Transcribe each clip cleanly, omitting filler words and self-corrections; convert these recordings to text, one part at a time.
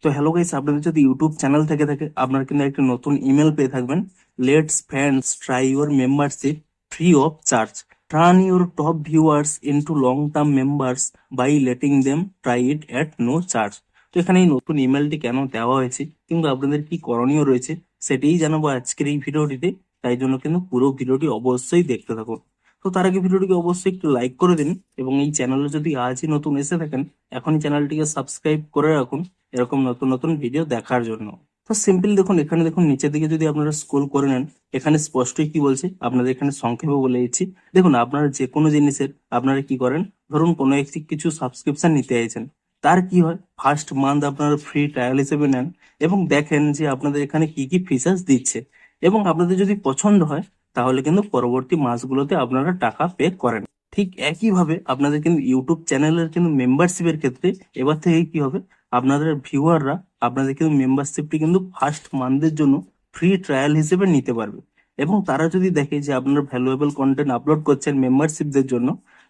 তো hello guys, আপনাদের যদি ইউটিউব চ্যানেল থেকে থাকে আপনারা কিন্তু একটা নতুন ইমেল পেয়ে থাকবেন। Let's friends try your membership free of charge, turn your top viewers into long term members by letting them try it at no charge. তো এখানে এই নতুন ইমেলটি কেন দেওয়া হয়েছে কিন্তু আপনাদের কি করণীয় রয়েছে সেটাই জানাবো আজকের এই ভিডিওটিতে। তাই জন্য কিন্তু পুরো ভিডিওটি অবশ্যই দেখতে থাকুন। তো তার আগে ভিডিওটিকে অবশ্যই একটু লাইক করে দিন এবং এই চ্যানেলে যদি আজই নতুন এসে থাকেন এখনই চ্যানেলটিকে সাবস্ক্রাইব করে রাখুন এরকম নতুন নতুন ভিডিও দেখার জন্য। তো সিম্পল দেখুন, এখানে দেখুন নিচের দিকে যদি আপনারা স্ক্রল করে নেন এখানে স্পষ্টই কি বলছে আপনাদের এখানে সংক্ষেপে বলে দিচ্ছি। দেখুন, আপনারা যে কোনো জিনিসের আপনারা কি করেন, ধরুন কোনো একটি কিছু সাবস্ক্রিপশন নিতে চাইছেন, তার কি হয় ফার্স্ট মান্থ আপনারা ফ্রি ট্রায়াল হিসেবে নেন এবং দেখেন যে আপনাদের এখানে কি কি ফিচার্স দিচ্ছে এবং আপনাদের যদি পছন্দ হয় তাহলে কিন্তু পরবর্তী মাসগুলোতে আপনারা টাকা পে করেন। ঠিক একইভাবে আপনাদের কিন্তু ইউটিউব চ্যানেলের কিন্তু মেম্বারশিপের ক্ষেত্রে এবার থেকে কি হবে, আপনাদের ভিউয়াররা আপনাদের কিন্তু মেম্বারশিপটি কিন্তু ফার্স্ট মান্থের জন্য ফ্রি ট্রায়াল হিসেবে নিতে পারবে এবং তারা যদি দেখে যে আপনারা ভ্যালুয়েবল কন্টেন্ট আপলোড করছেন মেম্বারশিপদের জন্য,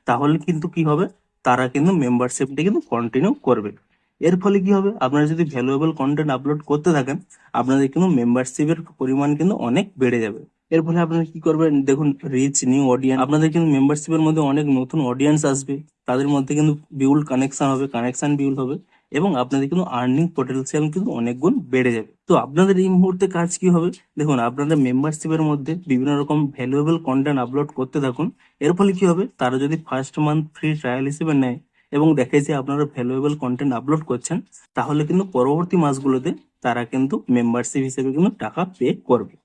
তাহলে কিন্তু কি হবে, তারা কিন্তু মেম্বারশিপটি কিন্তু কন্টিনিউ করবে। এর ফলে কি হবে, আপনারা যদি ভ্যালুয়েবল কন্টেন্ট আপলোড করতে থাকেন আপনাদের কিন্তু মেম্বারশিপের পরিমাণ কিন্তু অনেক বেড়ে যাবে। এর ফলে আপনারা কি করবেন, দেখুন রিচ নিউ অডিয়েন্স, আপনাদের কিন্তু মেম্বারশিপের মধ্যে অনেক নতুন অডিয়েন্স আসবে, তাদের মধ্যে কিন্তু বিউল কানেকশন হবে, কানেকশন বিউল হবে এবং আপনাদের কিন্তু আর্নিং পটেনশিয়াল কিন্তু অনেক গুণ বেড়ে যাবে। তো আপনাদের এই মুহূর্তে কাজ কি হবে, দেখুন আপনাদের মেম্বারশিপের মধ্যে বিভিন্ন রকম ভ্যালুয়েবল কন্টেন্ট আপলোড করতে থাকুন। এর ফলে কি হবে, তারা যদি ফার্স্ট মান্থ ফ্রি ট্রায়াল হিসেবে নেয় এবং দেখে যে আপনারা ভ্যালুয়েবল কন্টেন্ট আপলোড করছেন, তাহলে কিন্তু পরবর্তী মাসগুলোতে তারা কিন্তু মেম্বারশিপ হিসেবে কিন্তু টাকা পে করবে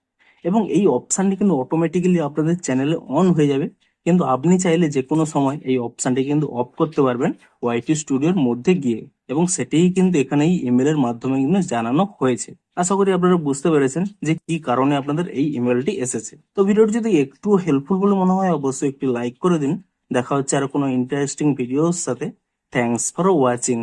এবং এই অপশানটি কিন্তু অটোমেটিক্যালি আপনাদের চ্যানেলে অন হয়ে যাবে। কিন্তু আপনি চাইলে যে কোনো সময় এই অপশানটি কিন্তু অফ করতে পারবেন ওয়াইটি স্টুডিওর মধ্যে গিয়ে, এবং সেটাই কিন্তু এখানে এই ইমেল এর মাধ্যমে কিন্তু জানানো হয়েছে। আশা করি আপনারা বুঝতে পেরেছেন যে কি কারণে আপনাদের এই ইমেলটি এসেছে। তো ভিডিওটি যদি একটু হেল্পফুল বলে মনে হয় অবশ্যই একটি লাইক করে দিন। দেখা হচ্ছে আর কোনো ইন্টারেস্টিং ভিডিওর সাথে। Thanks for watching.